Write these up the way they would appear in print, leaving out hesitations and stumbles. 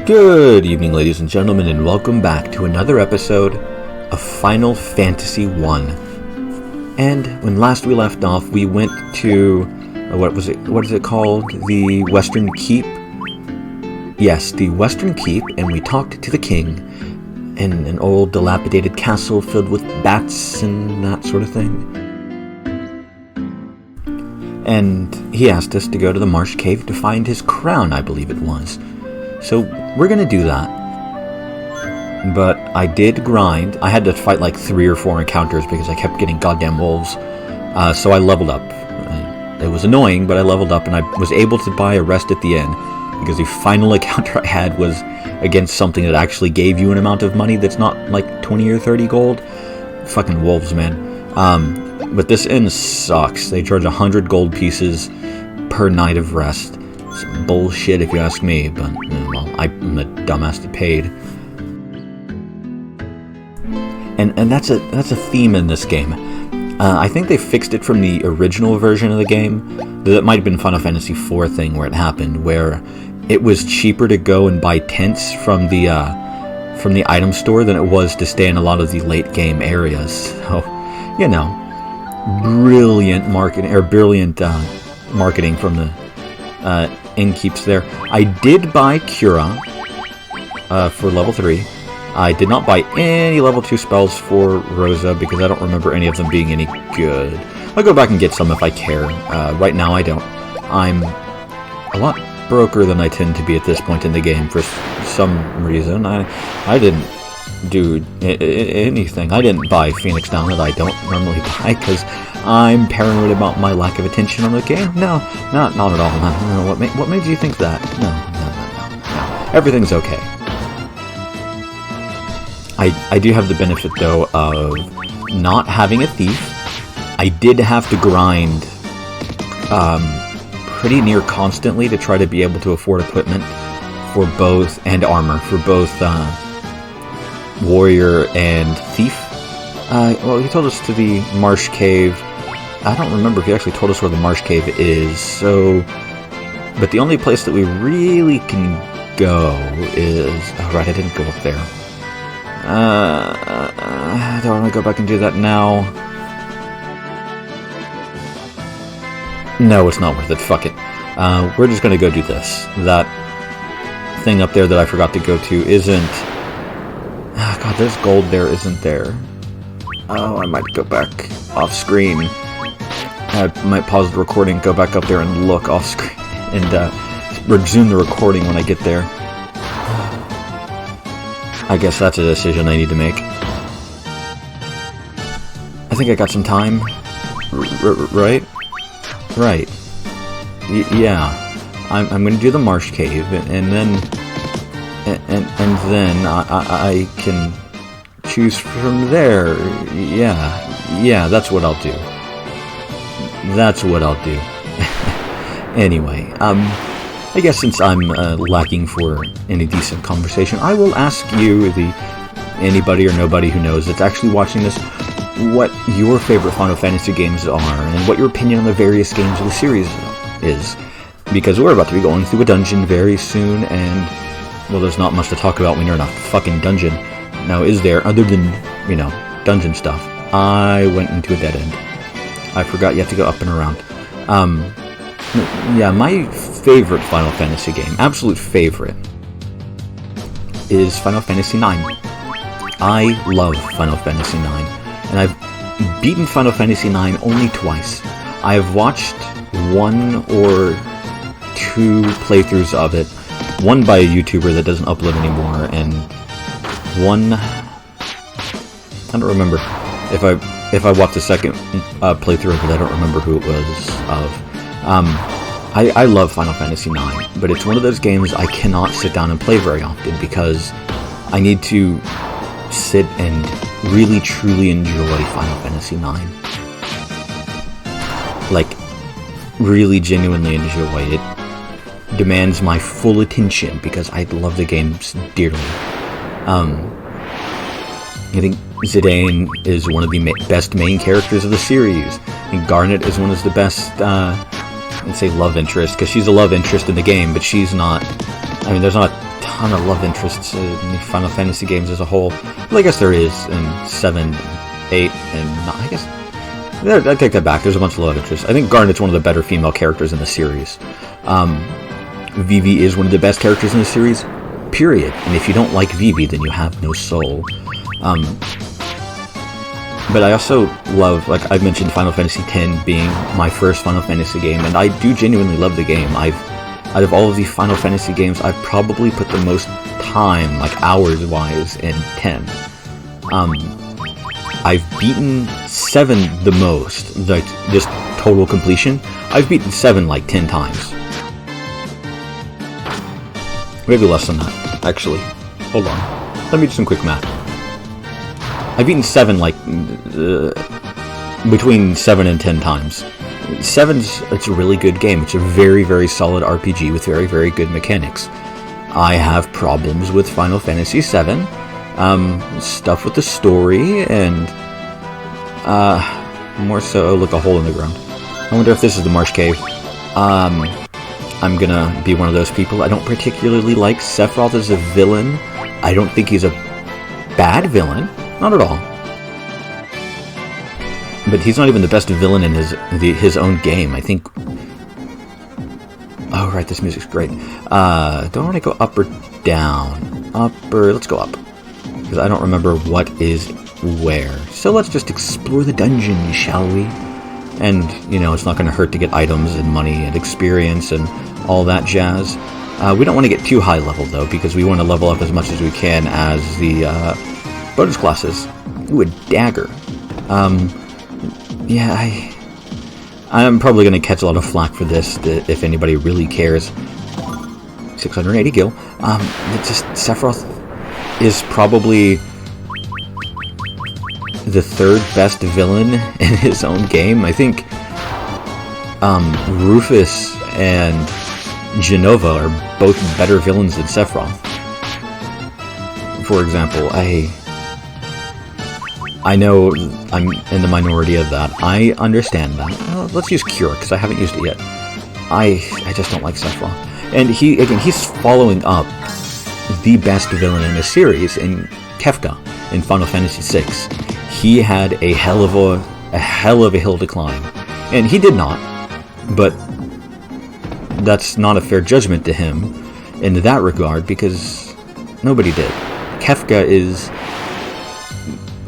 Good evening, ladies and gentlemen, and welcome back to another episode of Final Fantasy I. And when last we left off, we went to what is it called? The Western Keep. Yes, the Western Keep, and we talked to the king in an old, dilapidated castle filled with bats and that sort of thing. And he asked us to go to the Marsh Cave to find his crown, I believe it was. So we're gonna do that. But I did grind. I had to fight like 3 or 4 encounters because I kept getting goddamn wolves. So I leveled up. It was annoying, but I leveled up and I was able to buy a rest at the end because the final encounter I had was against something that actually gave you an amount of money that's not like 20 or 30 gold. Fucking wolves, man. But this inn sucks. They charge 100 gold pieces per night of rest. It's bullshit if you ask me, but well, I'm the dumbass that paid. And that's a theme in this game. I think they fixed it from the original version of the game. That might have been Final Fantasy IV thing where it happened, where it was cheaper to go and buy tents from the item store than it was to stay in a lot of the late game areas. So, you know, brilliant marketing from the innkeeps there. I did buy Cura for level 3. I did not buy any level 2 spells for Rosa because I don't remember any of them being any good. I'll go back and get some if I care. Right now I don't. I'm a lot broker than I tend to be at this point in the game for some reason. I didn't do anything. I didn't buy Phoenix Down that I don't normally buy because I'm paranoid about my lack of attention on the game. No, not at all. No, what made you think that? No. Everything's okay. I do have the benefit, though, of not having a thief. I did have to grind pretty near constantly to try to be able to afford equipment for both, and armor, for both warrior and thief. Well, he told us to the Marsh Cave. I don't remember if he actually told us where the Marsh Cave is, so... But the only place that we really can go is... Oh, right, I didn't go up there. I don't want to go back and do that now. No, it's not worth it. Fuck it. We're just going to go do this. That thing up there that I forgot to go to isn't... Oh, God, there's gold there, isn't there? Oh, I might go back off screen. I might pause the recording, go back up there and look off screen, and resume the recording when I get there. I guess that's a decision I need to make. I think I got some time. Right? Right. Yeah. I'm going to do the Marsh Cave, and then I can choose from there. Yeah, that's what I'll do. Anyway, I guess since I'm lacking for any decent conversation, I will ask you, anybody or nobody who knows that's actually watching this, what your favorite Final Fantasy games are, and what your opinion on the various games of the series is. Because we're about to be going through a dungeon very soon, and, well, there's not much to talk about when you're in a fucking dungeon. Now, is there, other than, dungeon stuff? I went into a dead end. I forgot you have to go up and around. Yeah, my favorite Final Fantasy game, absolute favorite, is Final Fantasy IX. I love Final Fantasy IX, and I've beaten Final Fantasy IX only twice. I have watched 1 or 2 playthroughs of it, one by a YouTuber that doesn't upload anymore, and one... I don't remember. If I watched the second playthrough of it, I don't remember who it was of. I love Final Fantasy IX, but it's one of those games I cannot sit down and play very often because I need to sit and really truly enjoy Final Fantasy IX. Like, really genuinely enjoy it. Demands my full attention because I love the games dearly. I think Zidane is one of the best main characters of the series, and Garnet is one of the best, I'd say love interest, because she's a love interest in the game, but she's not, I mean, there's not a ton ton of love interests in the Final Fantasy games as a whole. Well, I guess there is in 7, 8, and 9. I guess I take that back. There's a bunch of love interests. I think Garnet's one of the better female characters in the series. Vivi is one of the best characters in the series, period. And if you don't like Vivi, then you have no soul. But I also love, like I've mentioned, Final Fantasy X being my first Final Fantasy game, and I do genuinely love the game. Out of all of the Final Fantasy games, I've probably put the most time, like hours-wise, in 10. I've beaten 7 the most, like just total completion. I've beaten 7 like 10 times. Maybe less than that, actually. Hold on. Let me do some quick math. I've beaten 7 like between 7 and 10 times. it's a really good game. It's a very, very solid RPG with very, very good mechanics. I have problems with Final Fantasy VII. Stuff with the story and more so. Oh, look, a hole in the ground. I wonder if this is the Marsh Cave. I'm gonna be one of those people. I don't particularly like Sephiroth as a villain. I don't think he's a bad villain. Not at all. But he's not even the best villain in his own game. I think... Oh, right, this music's great. Do I want to go up or down? Up or... Let's go up. Because I don't remember what is where. So let's just explore the dungeon, shall we? And, you know, it's not going to hurt to get items and money and experience and all that jazz. We don't want to get too high level, though, because we want to level up as much as we can as the bonus classes. Ooh, a dagger. Yeah, I'm probably going to catch a lot of flack for this, if anybody really cares. 680 gil. It's just, Sephiroth is probably the third best villain in his own game. I think Rufus and Genova are both better villains than Sephiroth. For example, I know I'm in the minority of that. I understand that. Let's use Cure, because I haven't used it yet. I just don't like Sephiroth. And he's following up the best villain in the series in Kefka in Final Fantasy VI. He had a hell of a hill to climb. And he did not, but that's not a fair judgment to him in that regard, because nobody did. Kefka is,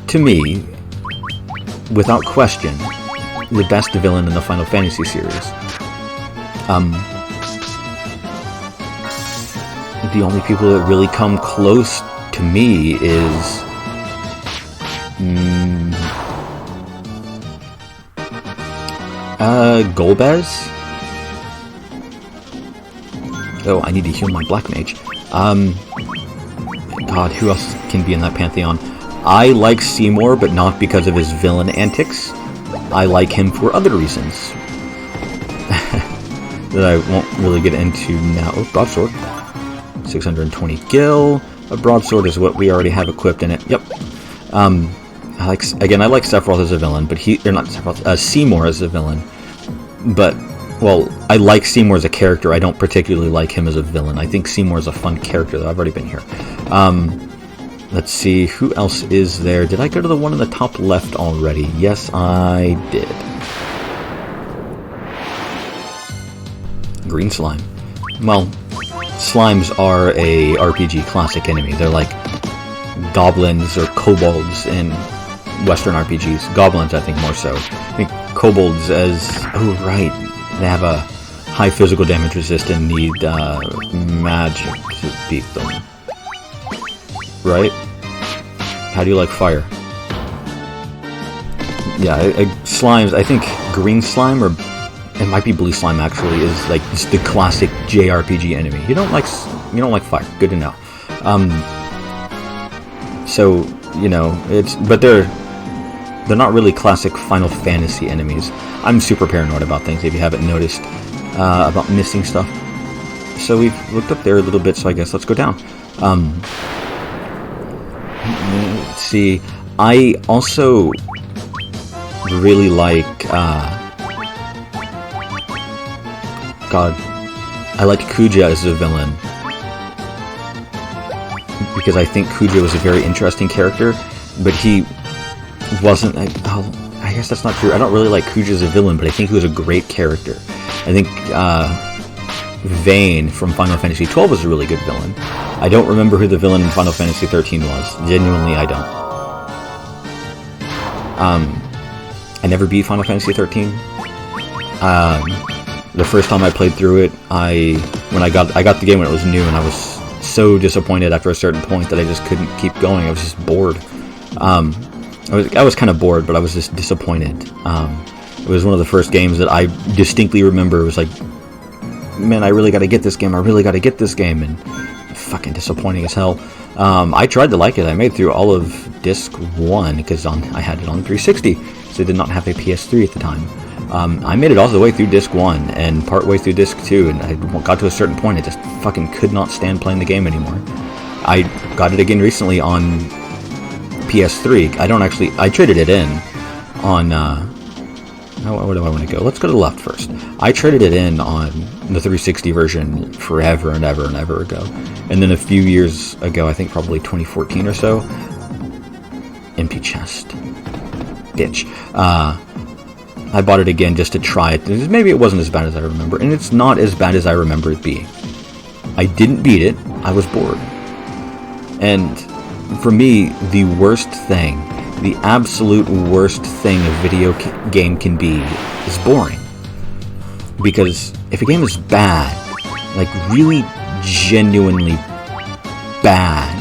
to me, without question, the best villain in the Final Fantasy series. The only people that really come close to me is Golbez. Oh, I need to heal my Black Mage. God, who else can be in that pantheon? I like Seymour, but not because of his villain antics. I like him for other reasons that I won't really get into now. Oh, broadsword. 620 gil. A broadsword is what we already have equipped in it. Yep. I like Sephiroth as a villain, but Seymour as a villain. But, well, I like Seymour as a character. I don't particularly like him as a villain. I think Seymour is a fun character, though. I've already been here. Let's see, who else is there? Did I go to the one in the top left already? Yes, I did. Green slime. Well, slimes are a RPG classic enemy. They're like goblins or kobolds in Western RPGs. Goblins, I think, more so. I think kobolds as... Oh, right. They have a high physical damage resist and need magic to beat them. Right? How do you like fire? Yeah, slimes, I think green slime, or it might be blue slime actually, is like just the classic JRPG enemy. You don't like fire. Good to know. So, you know, but they're not really classic Final Fantasy enemies. I'm super paranoid about things, if you haven't noticed, about missing stuff. So we've looked up there a little bit, so I guess let's go down. Let's see. I also really like, God, I like Kuja as a villain. because I think Kuja was a very interesting character, but he wasn't. I guess that's not true. I don't really like Kuja as a villain, but I think he was a great character. I think Vayne from Final Fantasy XII was a really good villain. I don't remember who the villain in Final Fantasy XIII was. Genuinely, I don't. I never beat Final Fantasy XIII. The first time I played through it, I got the game when it was new, and I was so disappointed after a certain point that I just couldn't keep going. I was just bored. I was kind of bored, but I was just disappointed. It was one of the first games that I distinctly remember. It was like, man, I really got to get this game. I really got to get this game, and fucking disappointing as hell. I tried to like it. I made through all of Disc 1 because I had it on 360, so I did not have a PS3 at the time. I made it all the way through Disc 1 and part way through Disc 2, and I got to a certain point. I just fucking could not stand playing the game anymore. I got it again recently on PS3. I traded it in on, where do I want to go? Let's go to the left first. I traded it in on the 360 version forever and ever and ever ago. And then a few years ago, I think probably 2014 or so, empty chest. Bitch. I bought it again just to try it. Maybe it wasn't as bad as I remember, and it's not as bad as I remember it being. I didn't beat it. I was bored. And for me, the worst thing, the absolute worst thing a video game can be is boring. Because if a game is bad, like really genuinely bad,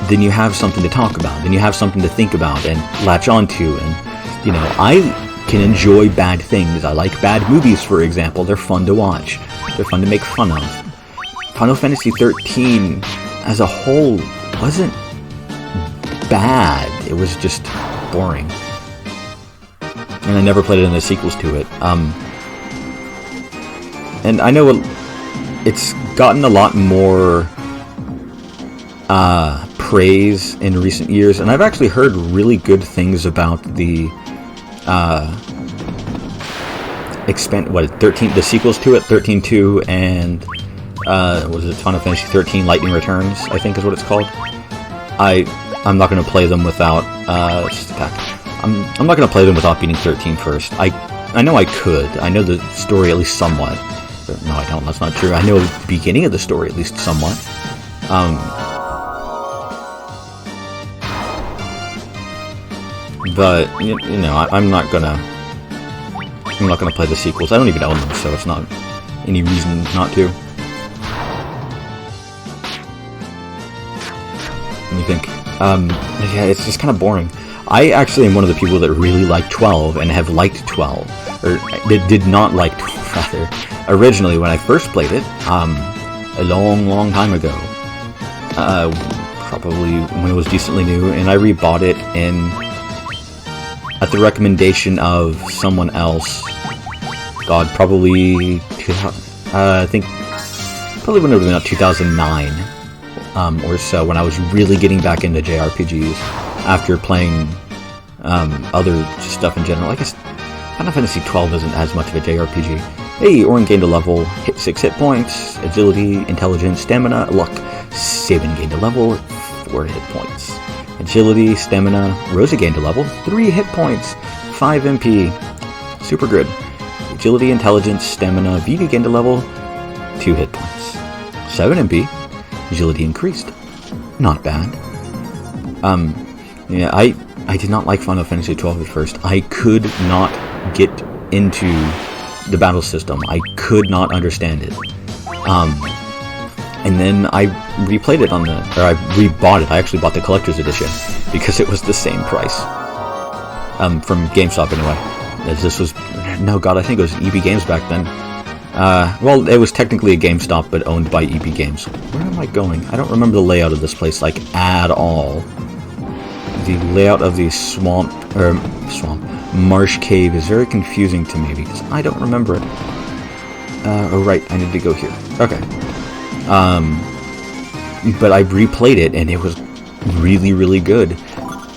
then you have something to talk about, then you have something to think about and latch onto. And you know, I can enjoy bad things. I like bad movies, for example. They're fun to watch. They're fun to make fun of. Final Fantasy XIII as a whole wasn't bad. It was just boring. And I never played any of the sequels to it. And I know it's gotten a lot more praise in recent years, and I've actually heard really good things about the the sequels to it, 13-2 and was it Final Fantasy 13 Lightning Returns, I think is what it's called. I'm not going to play them without I'm not going to play them without beating 13 first. I know I could. I know the story at least somewhat. No, I don't. That's not true. I know the beginning of the story at least somewhat. But you know, I'm not gonna play the sequels. I don't even own them, so it's not any reason not to. Let me think. Yeah, it's just kind of boring. I actually am one of the people that really like 12 and have liked 12, or that did not like 12 rather. Originally, when I first played it, a long time ago, probably when it was decently new, and I rebought it at the recommendation of someone else. God, probably I think probably when it was about 2009 or so, when I was really getting back into JRPGs after playing other stuff in general. I guess Final Fantasy XII isn't as much of a JRPG. Hey, Orin gained a level, hit 6 hit points, agility, intelligence, stamina, luck. Sabin gained a level, 4 hit points. Agility, stamina, Rosa gained a level, 3 hit points, 5 MP. Super good. Agility, intelligence, stamina, Vivi gained a level, 2 hit points. 7 MP. Agility increased. Not bad. Yeah, I did not like Final Fantasy XII at first. I could not get into the battle system. I could not understand it. And then I replayed it I rebought it. I actually bought the collector's edition because it was the same price. From GameStop anyway. As this was, no god, I think it was EB Games back then. Well, it was technically a GameStop, but owned by EB Games. Where am I going? I don't remember the layout of this place, like, at all. The layout of the marsh cave is very confusing to me because I don't remember it. Oh right, I need to go here. Okay. But I replayed it and it was really good.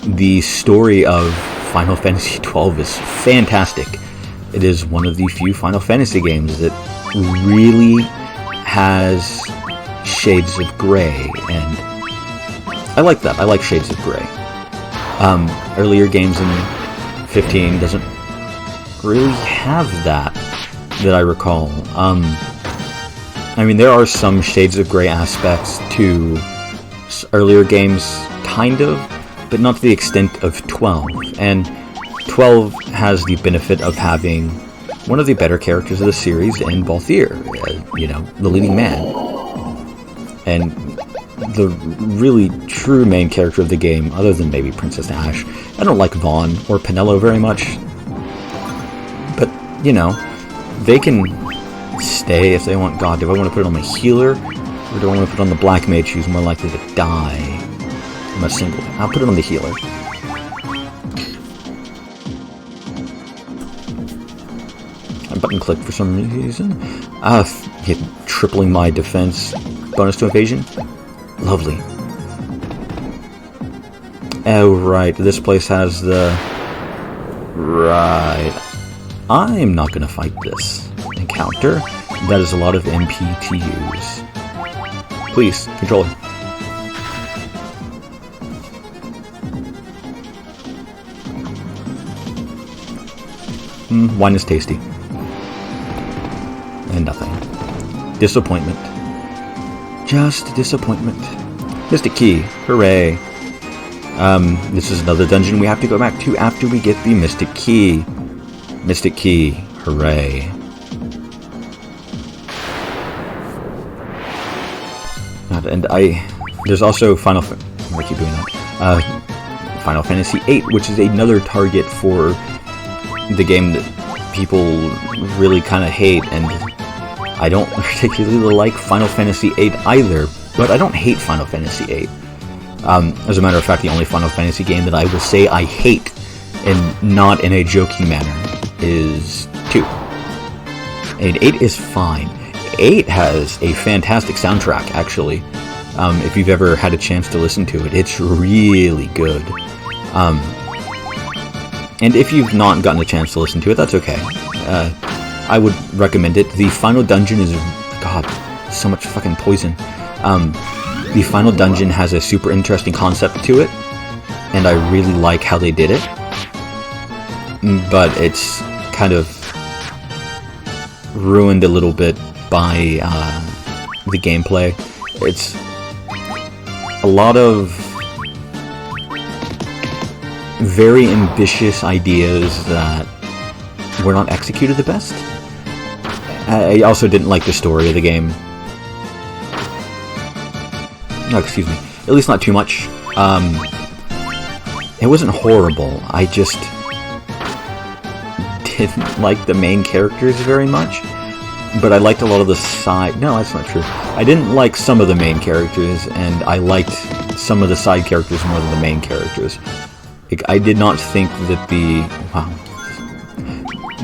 The story of Final Fantasy XII is fantastic. It is one of the few Final Fantasy games that really has Shades of Grey, and I like that. I like Shades of Grey. Earlier games in 15 doesn't really have that I recall. I mean, there are some Shades of Grey aspects to earlier games, kind of, but not to the extent of 12. And 12 has the benefit of having one of the better characters of the series in Balthier, the leading man. And the really true main character of the game, other than maybe Princess Ash. I don't like Vaughn or Penelo very much. But, they can stay if they want. God, do I want to put it on my healer? Or do I want to put it on the black mage who's more likely to die? I'm a single. I'll put it on the healer. I button click for some reason. Tripling my defense bonus to evasion. Lovely. Oh, right. This place has the... Right. I'm not going to fight this encounter. That is a lot of MP to use. Please, controller. Wine is tasty. And nothing. Disappointment. Just disappointment. Mystic Key. Hooray. This is another dungeon we have to go back to after we get the Mystic Key. Mystic Key. Hooray. And there's also Final Fantasy VIII, which is another target for the game that people really kind of hate, and I don't particularly like Final Fantasy VIII either, but I don't hate Final Fantasy VIII. As a matter of fact, the only Final Fantasy game that I will say I hate, and not in a joking manner, is 2. And 8 is fine. 8 has a fantastic soundtrack, actually. If you've ever had a chance to listen to it, it's really good. And if you've not gotten a chance to listen to it, that's okay. I would recommend it. The final dungeon is... God, so much fucking poison. The final dungeon has a super interesting concept to it, and I really like how they did it. But it's kind of ruined a little bit by the gameplay. It's a lot of very ambitious ideas that were not executed the best. I also didn't like the story of the game. No, excuse me. At least not too much. It wasn't horrible. I just didn't like the main characters very much. But I liked a lot of the side... No, that's not true. I didn't like some of the main characters, and I liked some of the side characters more than the main characters. I did not think that the... Wow.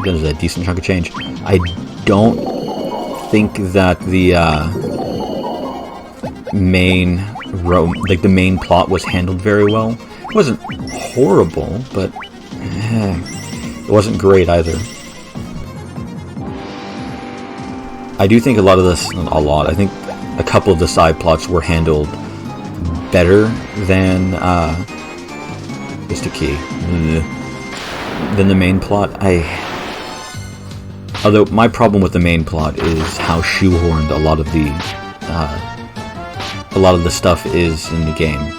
That is a decent chunk of change. I don't think that the the main plot was handled very well. It wasn't horrible, but it wasn't great either. I do think I think a couple of the side plots were handled better than Mr. Key. Than the main plot. Although my problem with the main plot is how shoehorned a lot of the stuff is in the game.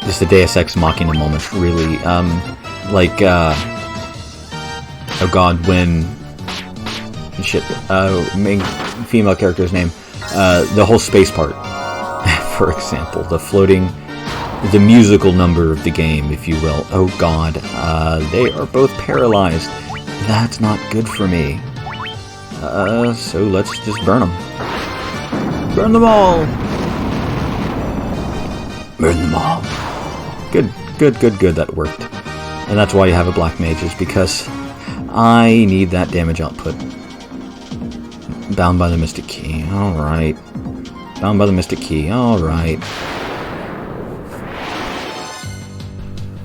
Just the Deus Ex Machina moments, really. Oh god, when... Shit, main female character's name. The whole space part, for example. The musical number of the game, if you will. Oh god, they are both paralyzed. That's not good for me. So let's just burn them. Burn them all! Burn them all. Good, that worked. And that's why you have a black mage, is because I need that damage output. Bound by the Mystic Key, alright. Bound by the Mystic Key, alright.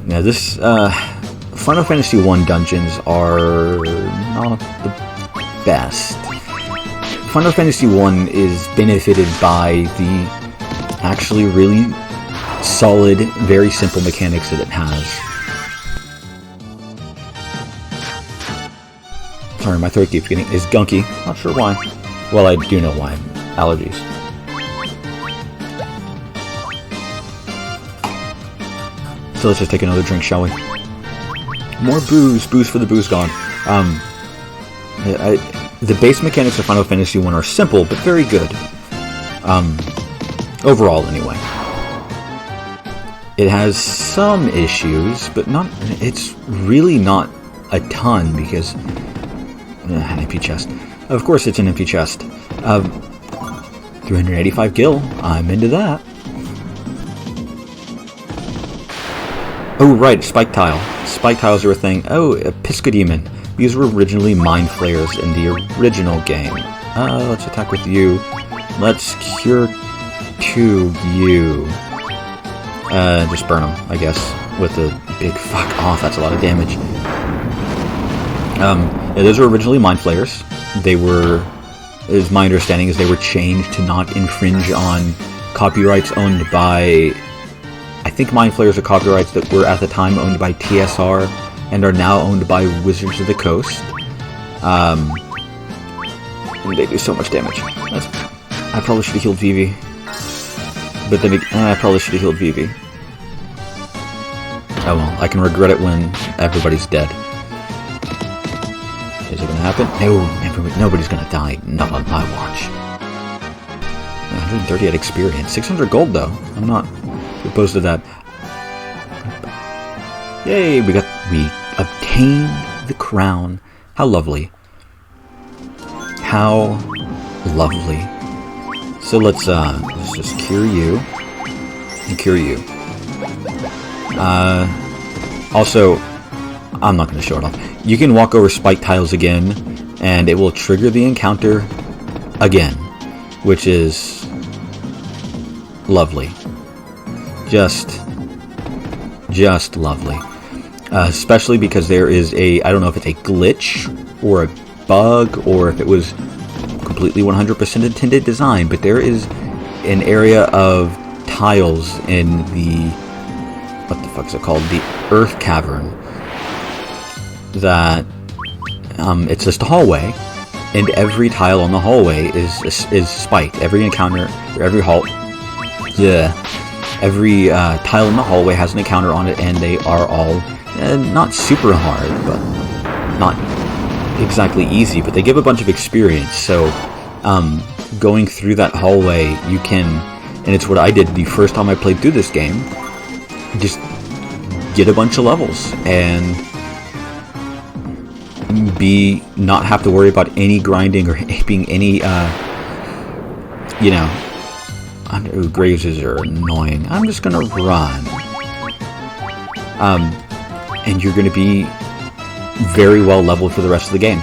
Now this, Final Fantasy 1 dungeons are not the best. Final Fantasy 1 is benefited by the actually really solid, very simple mechanics that it has. Sorry, my throat keeps getting is gunky. Not sure why. Well, I do know why. Allergies. So let's just take another drink, shall we? More booze. Booze for the booze god. The base mechanics of Final Fantasy 1 are simple, but very good. Overall, anyway. It has some issues, but not. It's really not a ton, because... an empty chest. Of course it's an empty chest. 385 gil. I'm into that. Oh, right, Spike Tile. Spike Tiles are a thing. Oh, a Piscodemon. These were originally Mind Flayers in the original game. Let's attack with you. Let's Cure Tube you. Just burn them, I guess. With a big fuck off, that's a lot of damage. Yeah, those were originally Mind Flayers. They were, as my understanding is, they were changed to not infringe on copyrights owned by... I think Mind Flayers are copyrights that were at the time owned by TSR and are now owned by Wizards of the Coast. They do so much damage. I probably should have healed Vivi. But then I probably should have healed Vivi. Oh well, I can regret it when everybody's dead. Is it gonna happen? No, nobody's gonna die. Not on my watch. 138 experience. 600 gold though. I'm not opposed to that. Yay! We obtained the crown. How lovely. How lovely. So let's just cure you. And cure you. Also, I'm not going to show it off. You can walk over spike tiles again, and it will trigger the encounter again, which is lovely. Just lovely. Especially because there is I don't know if it's a glitch or a bug or if it was completely 100% intended design, but there is an area of tiles in the, what the fuck is it called? The Earth Cavern. That it's just a hallway, and every tile on the hallway is spiked. Every encounter, or every every tile in the hallway has an encounter on it, and they are all not super hard, but not exactly easy. But they give a bunch of experience. So going through that hallway, you can, and it's what I did the first time I played through this game. Just get a bunch of levels and not have to worry about any grinding or being any grazes are annoying. I'm just gonna run. And you're gonna be very well leveled for the rest of the game,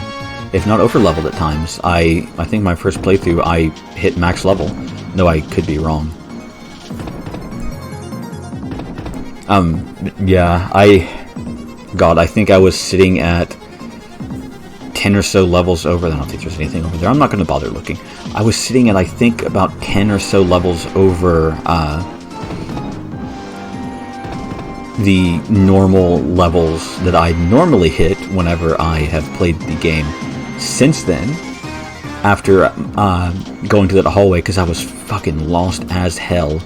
if not over leveled at times. I think my first playthrough I hit max level. No, I could be wrong. Yeah, I think I was sitting at 10 or so levels over. I don't think there's anything over there. I'm not going to bother looking. I was sitting at, I think, about 10 or so levels over the normal levels that I normally hit whenever I have played the game. Since then, after going to that hallway, because I was fucking lost as hell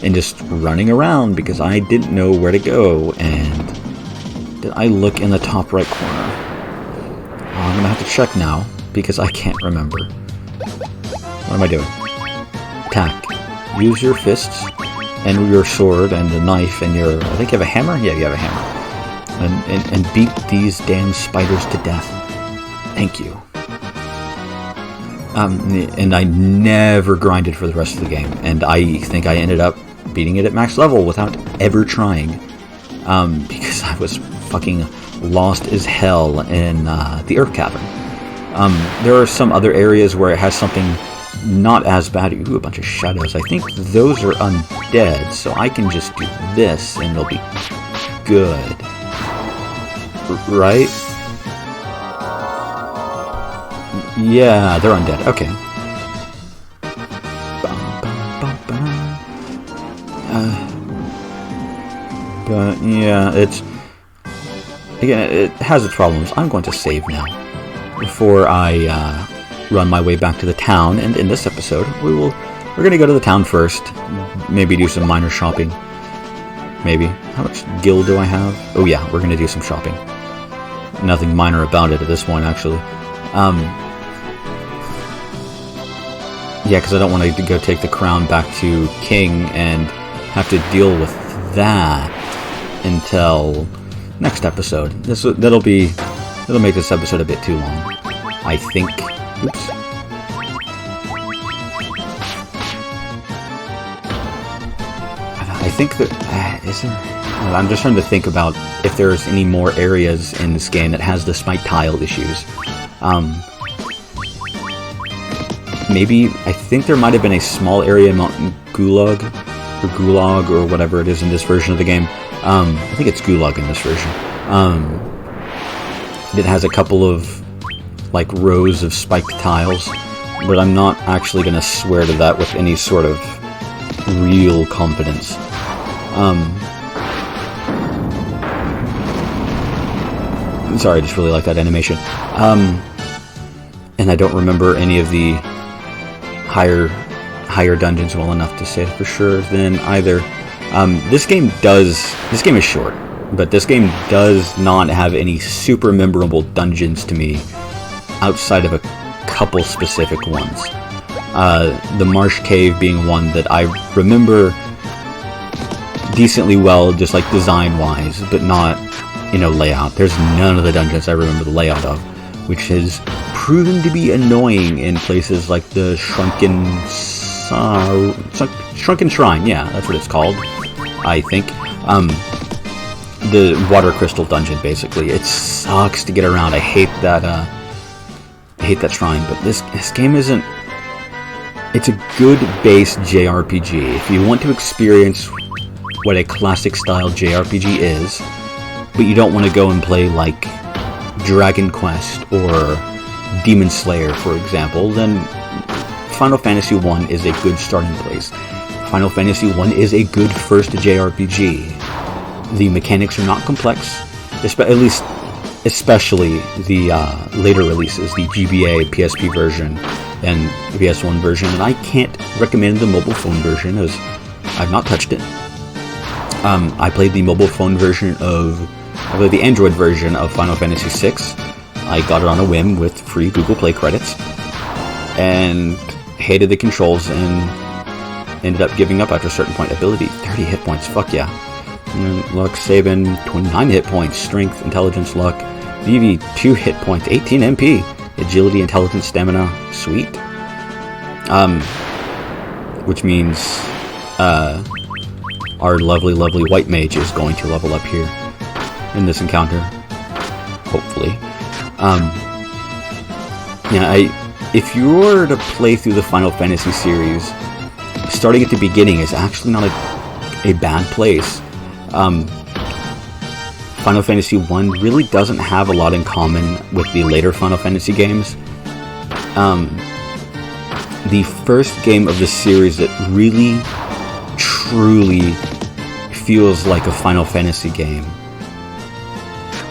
and just running around because I didn't know where to go. And did I look in the top right corner? I'm gonna have to check now because I can't remember. What am I doing? Attack. Use your fists and your sword and the knife and your... I think you have a hammer? Yeah, you have a hammer. And beat these damn spiders to death. Thank you. And I never grinded for the rest of the game. And I think I ended up beating it at max level without ever trying. Because I was fucking lost as hell in the Earth Cavern. There are some other areas where it has something not as bad. Ooh, a bunch of shadows. I think those are undead, so I can just do this and they'll be good. Right? Yeah, they're undead. Okay. But yeah, it has its problems. I'm going to save now before I run my way back to the town. And in this episode, we're going to go to the town first. Maybe do some minor shopping. Maybe. How much gil do I have? Oh yeah, we're going to do some shopping. Nothing minor about it at this point, actually. Yeah, because I don't want to go take the crown back to King and have to deal with that until next episode. That'll make this episode a bit too long, I think. Oops. I think that I'm just trying to think about if there's any more areas in this game that has the smite tile issues. Maybe, I think there might have been a small area in Mountain Gulag, or whatever it is in this version of the game. I think it's Gulag in this version. It has a couple of, like, rows of spiked tiles, but I'm not actually going to swear to that with any sort of real confidence. Sorry, I just really like that animation. And I don't remember any of the higher dungeons well enough to say for sure then either. This game is short, but this game does not have any super memorable dungeons to me outside of a couple specific ones. The Marsh Cave being one that I remember decently well, just like design-wise, but not, layout. There's none of the dungeons I remember the layout of, which has proven to be annoying in places like the Shrunken Shrine, yeah, that's what it's called, I think. The Water Crystal Dungeon, basically. It sucks to get around. I hate that shrine, but this game isn't... It's a good base JRPG. If you want to experience what a classic-style JRPG is, but you don't want to go and play, like, Dragon Quest or Demon Slayer, for example, then Final Fantasy I is a good starting place. Final Fantasy I is a good first JRPG. The mechanics are not complex, especially the later releases, the GBA, PSP version, and PS1 version, and I can't recommend the mobile phone version as I've not touched it. I played the mobile phone version the Android version of Final Fantasy VI. I got it on a whim with free Google Play credits, and hated the controls, and ended up giving up after a certain point. Ability, 30 hit points, fuck yeah. Luck, saving, 29 hit points. Strength, intelligence, luck. VV, 2 hit points, 18 MP. Agility, intelligence, stamina, sweet. Which means, our lovely white mage is going to level up here in this encounter, hopefully. If you were to play through the Final Fantasy series, starting at the beginning is actually not a bad place. Final Fantasy I really doesn't have a lot in common with the later Final Fantasy games. The first game of the series that really, truly feels like a Final Fantasy game,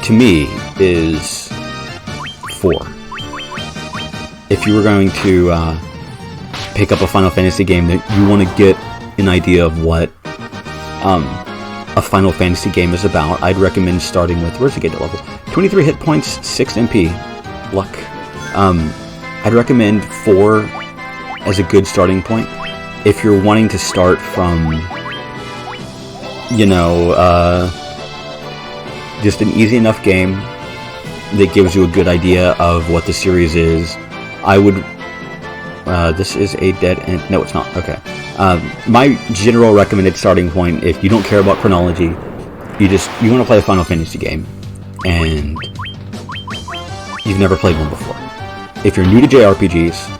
to me, is 4. If you were going to pick up a Final Fantasy game that you want to get an idea of what a Final Fantasy game is about, I'd recommend starting with, where's the get to level? 23 hit points, 6 MP, luck. I'd recommend 4 as a good starting point. If you're wanting to start from, just an easy enough game that gives you a good idea of what the series is, I would... this is a dead end... No, it's not. Okay. My general recommended starting point, if you don't care about chronology, you want to play a Final Fantasy game, and you've never played one before. If you're new to JRPGs,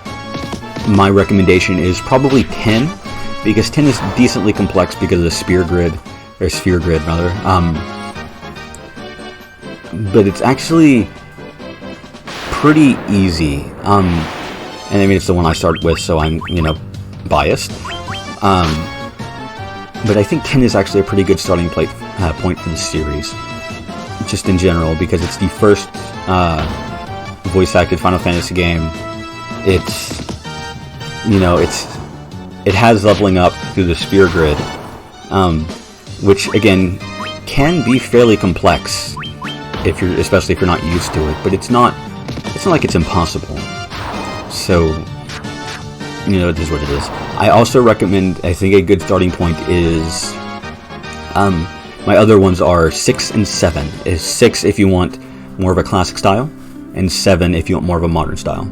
my recommendation is probably 10, because 10 is decently complex because of the sphere grid, rather. But it's actually pretty easy. And I mean, it's the one I started with, so I'm, biased. But I think 10 is actually a pretty good starting point for the series, just in general, because it's the first voice-acted Final Fantasy game. It's, it has leveling up through the Sphere Grid, which again can be fairly complex especially if you're not used to it. But it's not like it's impossible. So, it is what it is. I also recommend, I think a good starting point is, my other ones are 6 and 7. Is 6 if you want more of a classic style, and 7 if you want more of a modern style.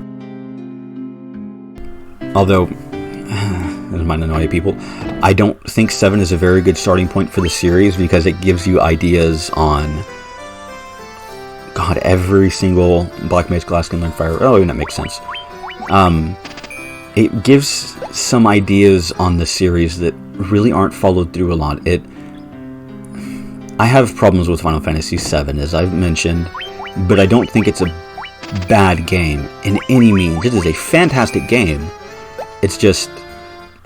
Although, this might annoy people, I don't think 7 is a very good starting point for the series, because it gives you ideas on, God, every single Black Mage Glass Skin Learn Fire. Oh, that makes sense. It gives some ideas on the series that really aren't followed through a lot. I have problems with Final Fantasy VII, as I've mentioned, but I don't think it's a bad game in any means. It is a fantastic game. It's just,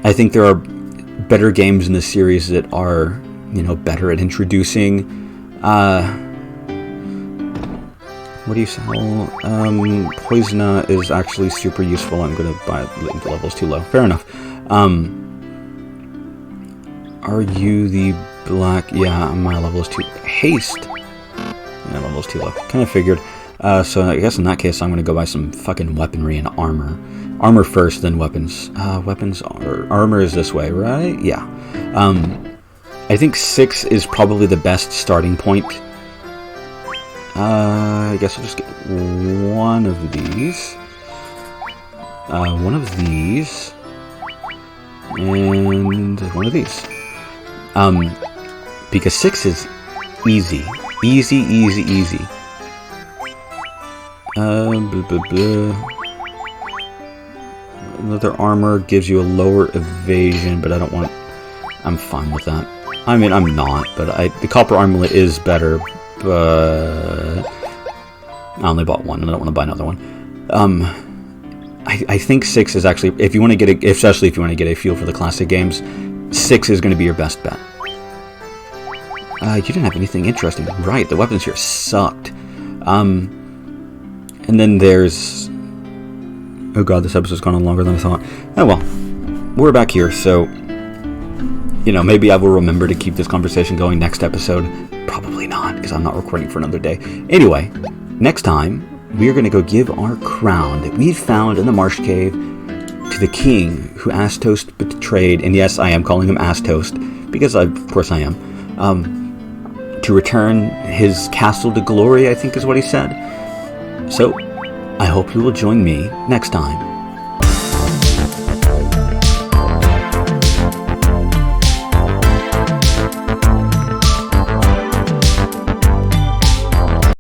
I think there are better games in the series that are, better at introducing, what do you sell? Poisona is actually super useful. I'm gonna buy it. The level's too low. Fair enough. Are you the black? Yeah, my level is too... Haste! Yeah, level's too low. Kind of figured. So I guess in that case, I'm gonna go buy some fucking weaponry and armor. Armor first, then weapons. Weapons are... Armor is this way, right? Yeah. I think 6 is probably the best starting point. I guess I'll just get one of these. One of these. And one of these. Because 6 is easy. Easy. Blah, blah, blah. Another armor gives you a lower evasion, but I don't want... I'm fine with that. I mean, I'm not, but the copper armlet is better, but I only bought one, and I don't want to buy another one. I think 6 is actually, if you want to get especially if you want to get a feel for the classic games, 6 is going to be your best bet. You didn't have anything interesting, right? The weapons here sucked. And then there's, oh god, this episode's gone on longer than I thought. Oh well, we're back here, so maybe I will remember to keep this conversation going next episode. Probably not, because I'm not recording for another day. Anyway, next time, we are going to go give our crown that we found in the Marsh Cave to the king who Astos betrayed, and yes, I am calling him Astos, because of course I am, to return his castle to glory, I think is what he said. So, I hope you will join me next time